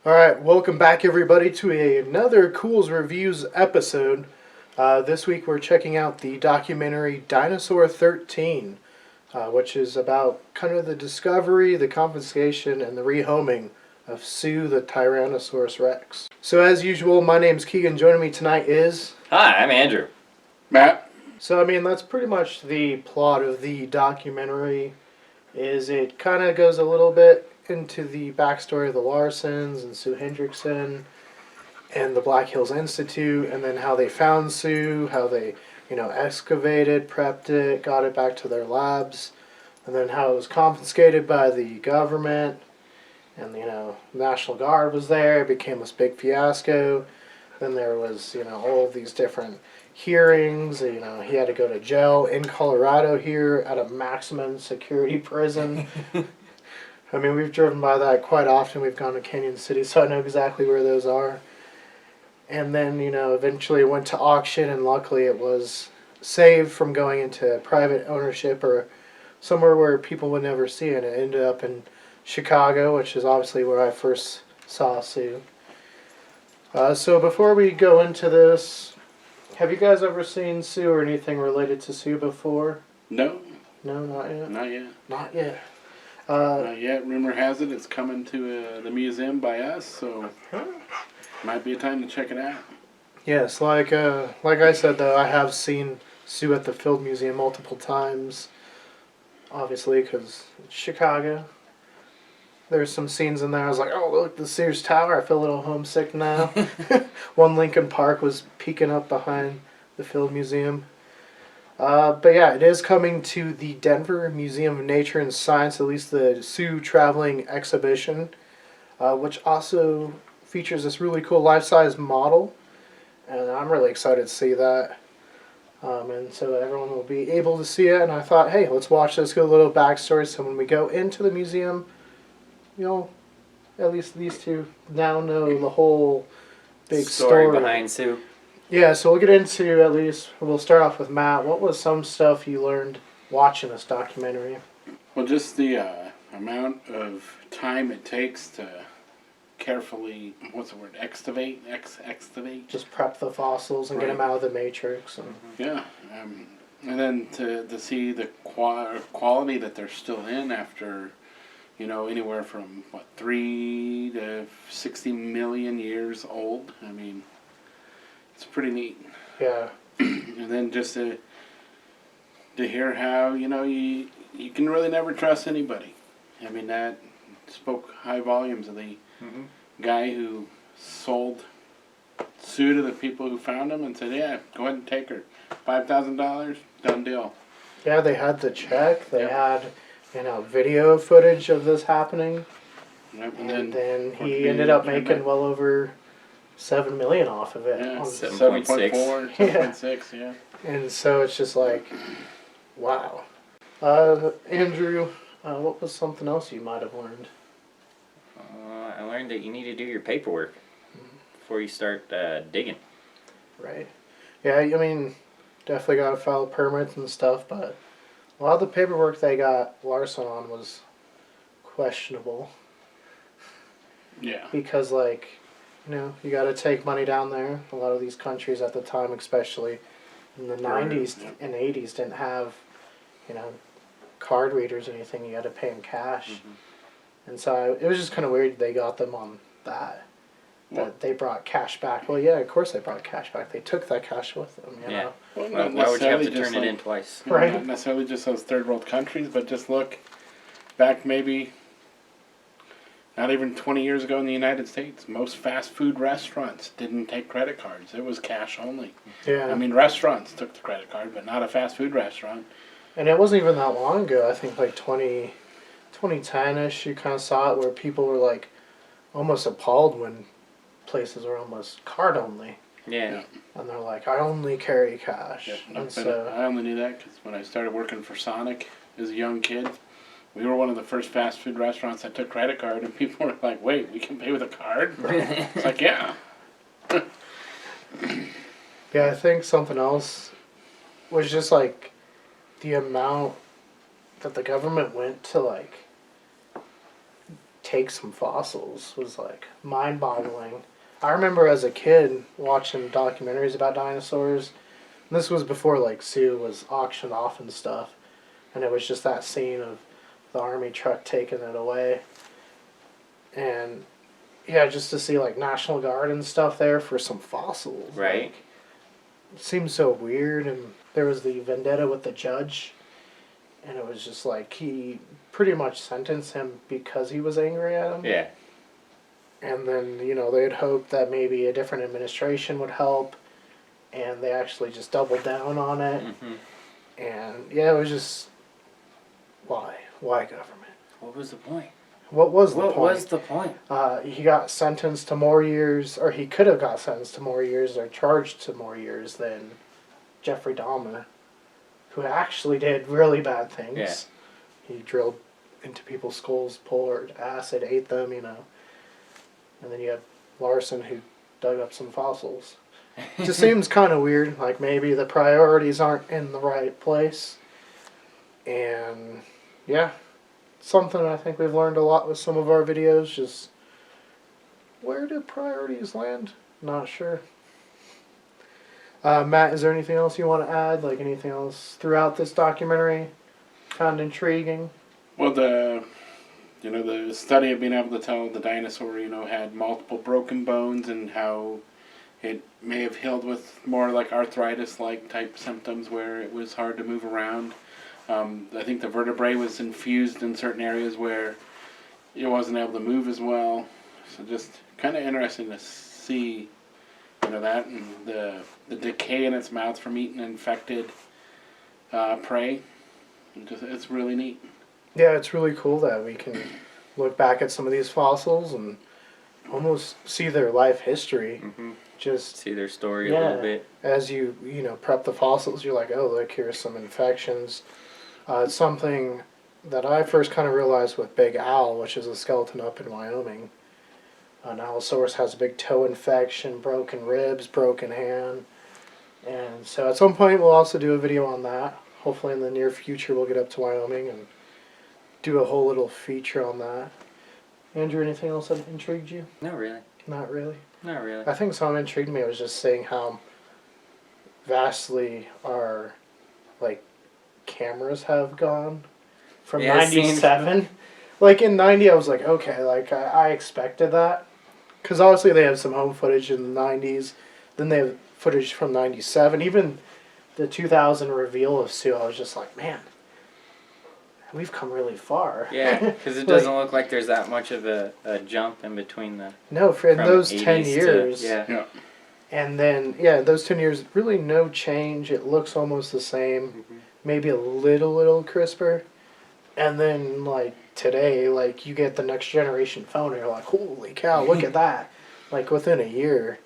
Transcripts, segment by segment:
Alright, welcome back everybody to another Cool's Reviews episode. This week we're checking out the documentary Dinosaur 13, which is about kind of the discovery, the confiscation, and the rehoming of Sue the Tyrannosaurus Rex. So as usual, my name's Keegan. Joining me tonight is... Hi, I'm Andrew. Matt? So that's pretty much the plot of the documentary. It kind of goes a little bit into the backstory of the Larsons and Sue Hendrickson and the Black Hills Institute, and then how they found Sue, how they, excavated, prepped it, got it back to their labs, and then how it was confiscated by the government, and, National Guard was there, it became this big fiasco. Then there was, all of these different hearings, he had to go to jail in Colorado here at a maximum security prison. We've driven by that quite often. We've gone to Canyon City, so I know exactly where those are. And then, eventually it went to auction, and luckily it was saved from going into private ownership or somewhere where people would never see it. It ended up in Chicago, which is obviously where I first saw Sue. So before we go into this, have you guys ever seen Sue or anything related to Sue before? No. No, not yet? Not yet. Not yet. Not yet. Rumor has it it's coming to the museum by us, so might be a time to check it out. Yes, like I said, though, I have seen Sue at the Field Museum multiple times, obviously, because it's Chicago. There's some scenes in there I was like, oh, look, the Sears Tower, I feel a little homesick now. One Lincoln Park was peeking up behind the Field Museum. But yeah, it is coming to the Denver Museum of Nature and Science, at least the Sue Traveling Exhibition, which also features this really cool life-size model, and I'm really excited to see that. And so everyone will be able to see it, and I thought, hey, let's watch this, get a little backstory, so when we go into the museum, at least these two now know the whole big story behind Sue. Yeah, so we'll get into, at least, we'll start off with Matt. What was some stuff you learned watching this documentary? Well, just the amount of time it takes to carefully, excavate? Just prep the fossils and Right. get them out of the matrix. And Yeah. And then to see the quality that they're still in after, anywhere from, 3 to 60 million years old. It's pretty neat. yeah, And then just to hear how, you can really never trust anybody. That spoke high volumes of the guy who sold Sue to the people who found him and said, yeah, go ahead and take her. $5,000, done deal. yeah, they had the check. They Yep. had, video footage of this happening. Yep. And then he ended up making well over $7 million off of it. Yeah, 7.6. 7.6, yeah. And so it's just like, wow. Andrew, what was something else you might have learned? I learned that you need to do your paperwork before you start digging. Right. Yeah, definitely got to file permits and stuff, but a lot of the paperwork they got Larson on was questionable. Yeah. Because, you got to take money down there. A lot of these countries at the time, especially in the 90s and 80s, didn't have, card readers or anything. You had to pay in cash. And so it was just kind of weird they got them on that. That they brought cash back. Well, yeah, of course they brought cash back. They took that cash with them, Yeah. Well, Why would you have to turn it in twice? Right. Not necessarily just those third world countries, but just look back maybe not even 20 years ago in the United States. Most fast food restaurants didn't take credit cards. It was cash only. Yeah. Restaurants took the credit card, but not a fast food restaurant. And it wasn't even that long ago. I think 2010-ish, you kind of saw it where people were almost appalled when places were almost card only. Yeah. And they're like, I only carry cash. Yeah, And so, I only knew that because when I started working for Sonic as a young kid, we were one of the first fast food restaurants that took credit card, and people were like, wait, we can pay with a card? It's like, yeah. yeah, I think something else was just the amount that the government went to take some fossils was like mind-boggling. I remember as a kid watching documentaries about dinosaurs. And this was before like Sue was auctioned off and stuff, and it was just that scene of the army truck taking it away. And yeah, just to see like National Guard and stuff there for some fossils. Right. Like, it seemed so weird, and there was the vendetta with the judge, and it was just like he pretty much sentenced him because he was angry at him. Yeah. And then, you know, they'd hoped that maybe a different administration would help, and they actually just doubled down on it. Mm-hmm. And yeah, it was just, why? Why government? What was the point? What was the What point? was the point? He got sentenced to more years, or he could have got sentenced to more years, or charged to more years than Jeffrey Dahmer, who actually did really bad things. Yeah. He drilled into people's skulls, poured acid, ate them, you know. And then you had Larson, who dug up some fossils. It just seems kind of weird, like maybe the priorities aren't in the right place. And yeah, something I think we've learned a lot with some of our videos, just where do priorities land? Not sure. Matt, is there anything else you want to add? Like anything else throughout this documentary found intriguing? Well, the study of being able to tell the dinosaur, had multiple broken bones and how it may have healed with more like arthritis-like type symptoms where it was hard to move around. I think the vertebrae was infused in certain areas where it wasn't able to move as well. So just kind of interesting to see, that and the decay in its mouth from eating infected prey. It's really neat. Yeah, it's really cool that we can look back at some of these fossils and almost see their life history. Mm-hmm. Just see their story a little bit. As you prep the fossils, you're like, oh, look, here's some infections. It's something that I first kind of realized with Big Al, which is a skeleton up in Wyoming. An Allosaurus has a big toe infection, broken ribs, broken hand. And so at some point we'll also do a video on that. Hopefully in the near future we'll get up to Wyoming and do a whole little feature on that. Andrew, anything else that intrigued you? Not really. Not really? Not really. I think something intrigued me was just seeing how vastly our, cameras have gone from 97. Like, in 90, I was like, okay, I expected that. Because obviously they have some home footage in the 90s. Then they have footage from 97. Even the 2000 reveal of Sue, I was just like, man, we've come really far. Yeah, because it doesn't look like there's that much of a jump in between the... No, in those 10 years. Yeah. And then, those 10 years, really no change. It looks almost the same. Mm-hmm. Maybe a little crisper. And then, today, you get the next generation phone and you're like, holy cow, look at that. Within a year.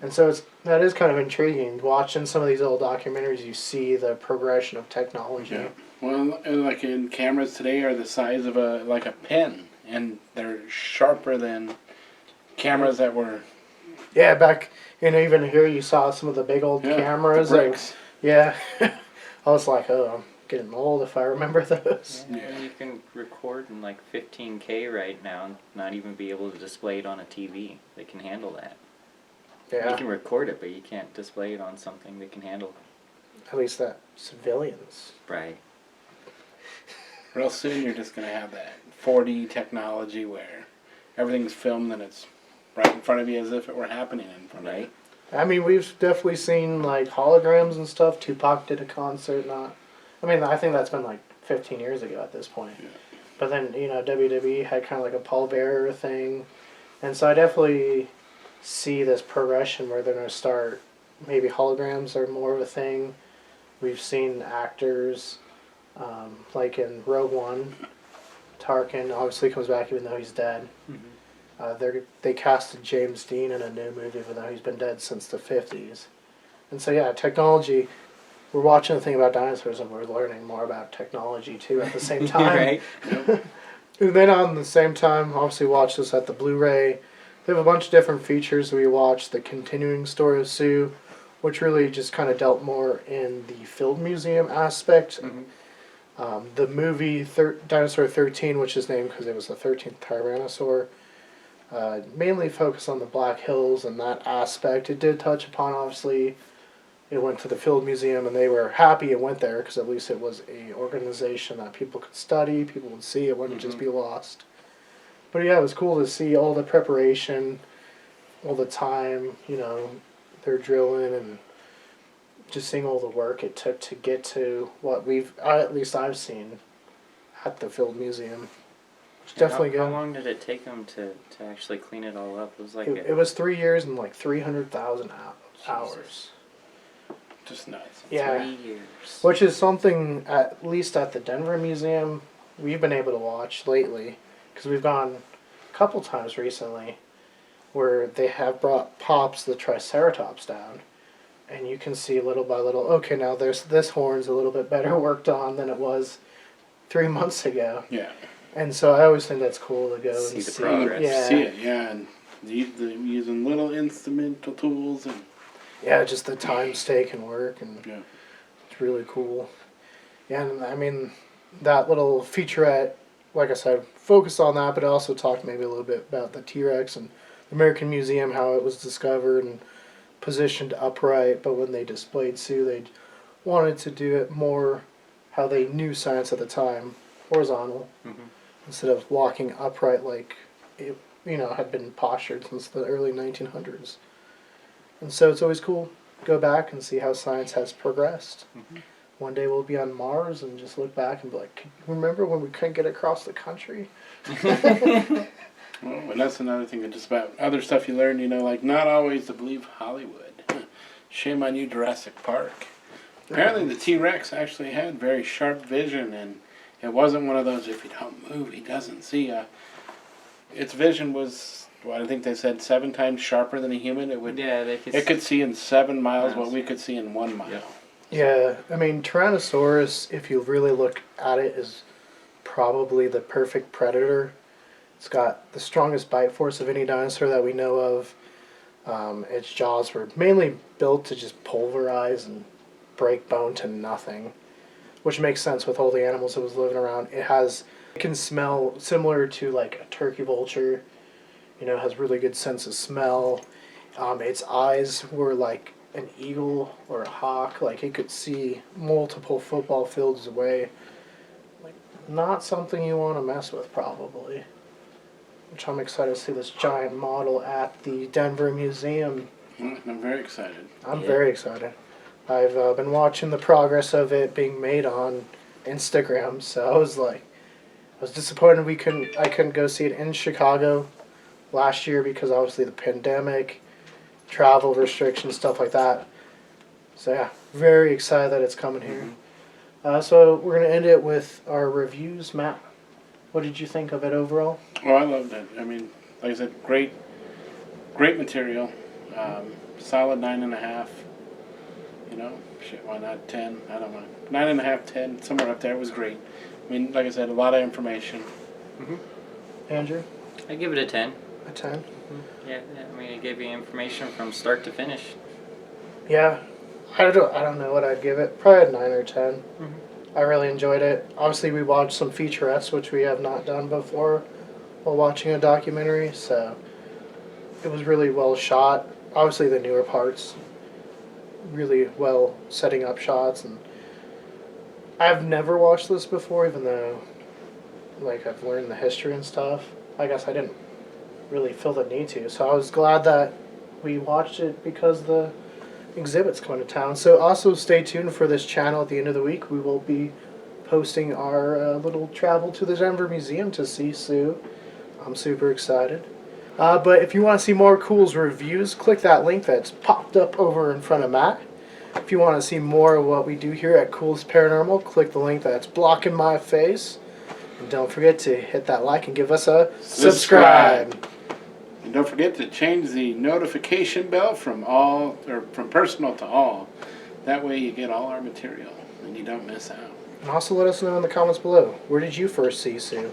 And so that is kind of intriguing. Watching some of these old documentaries, you see the progression of technology. Yeah. Well, in cameras today are the size of a pen, and they're sharper than cameras that were... Yeah, back, even here you saw some of the big old cameras. The bricks. Yeah. I was like, oh, I'm getting old if I remember those. Yeah, you can record in 15K right now and not even be able to display it on a TV. They can handle that. Yeah. You can record it, but you can't display it on something that can handle it. At least that civilians. Right. Real soon you're just going to have that 4D technology where everything's filmed and it's right in front of you as if it were happening in front of you. I mean, we've definitely seen holograms and stuff. Tupac did a concert. I think that's been 15 years ago at this point. Yeah. But then WWE had kind of a pallbearer thing, and so I definitely see this progression where they're going to start. Maybe holograms are more of a thing. We've seen actors, like in Rogue One, Tarkin obviously comes back even though he's dead. Mm-hmm. They casted James Dean in a new movie even though he's been dead since the 50s. And so technology, we're watching the thing about dinosaurs and we're learning more about technology too at the same time. Right. And then on the same time, obviously watch this at the Blu-ray. They have a bunch of different features. We watched the continuing story of Sue, which really just kind of dealt more in the field museum aspect. Mm-hmm. The movie Dinosaur 13, which is named because it was the 13th Tyrannosaur, mainly focused on the Black Hills and that aspect. It did touch upon, obviously, it went to the Field Museum, and they were happy it went there because at least it was a organization that people could study, people would see, it wouldn't just be lost. But yeah, it was cool to see all the preparation, all the time, they're drilling and just seeing all the work it took to get to what at least I've seen at the Field Museum. It's definitely good. How long did it take them to actually clean it all up? It was like it was 3 years and like 300,000 hours. Just nuts. Yeah. 3 years. Which is something, at least at the Denver Museum, we've been able to watch lately. Because we've gone a couple times recently where they have brought Pops the Triceratops down. And you can see little by little, okay, now this horn's a little bit better worked on than it was 3 months ago. Yeah. And so I always think that's cool to go See and the see. progress. Yeah. See it, yeah. And using little instrumental tools and Yeah, just the time stake and work, and yeah. it's really cool. Yeah, and I mean, that little featurette, like I said, focused on that, but it also talked maybe a little bit about the T-Rex and the American Museum, how it was discovered and positioned upright, but when they displayed Sue, they wanted to do it more how they knew science at the time, horizontal, instead of walking upright like it, had been postured since the early 1900s. And so it's always cool to go back and see how science has progressed. One day we'll be on Mars and just look back and be like, remember when we couldn't get across the country? Well, and that's another thing, just about other stuff you learn, like not always to believe Hollywood. Shame on you, Jurassic Park. Apparently the T-Rex actually had very sharp vision, and it wasn't one of those, if you don't move, he doesn't see ya. Its vision was, I think they said 7 times sharper than a human. It could see in 7 miles what we could see in 1 mile. Yeah, I mean, Tyrannosaurus, if you really look at it, is probably the perfect predator. It's got the strongest bite force of any dinosaur that we know of. Its jaws were mainly built to just pulverize and break bone to nothing, which makes sense with all the animals it was living around. It can smell similar to like a turkey vulture. Has really good sense of smell. Its eyes were like an eagle or a hawk. Like it could see multiple football fields away. Like not something you want to mess with, probably. Which I'm excited to see this giant model at the Denver Museum. I'm very excited. I'm very excited. I've been watching the progress of it being made on Instagram, so I was disappointed I couldn't go see it in Chicago last year because obviously the pandemic, travel restrictions, stuff like that. So yeah, very excited that it's coming here. So we're going to end it with our reviews. Matt, what did you think of it overall? Oh, I loved it. I mean, like I said, great material. Solid 9.5. Why not 10? I don't know. 9.5, 10, somewhere up there. It was great. I mean, like I said, a lot of information. Andrew? I give it a 10. A 10? Yeah, I mean, it gave you information from start to finish. Yeah. I don't know what I'd give it. Probably a 9 or 10. I really enjoyed it. Obviously, we watched some featurettes, which we have not done before, while watching a documentary, so it was really well shot. Obviously, the newer parts, really well setting up shots, and I've never watched this before, even though, I've learned the history and stuff. I guess I didn't really feel the need to, so I was glad that we watched it because the exhibit's coming to town. So also stay tuned for this channel at the end of the week. We will be posting our little travel to the Denver Museum to see Sue. I'm super excited. But if you want to see more Cool's reviews, click that link that's popped up over in front of Matt. If you want to see more of what we do here at Culz Paranormal, click the link that's blocking my face. And don't forget to hit that like and give us a subscribe. And don't forget to change the notification bell from personal to all. That way you get all our material and you don't miss out. And also let us know in the comments below, where did you first see Sue?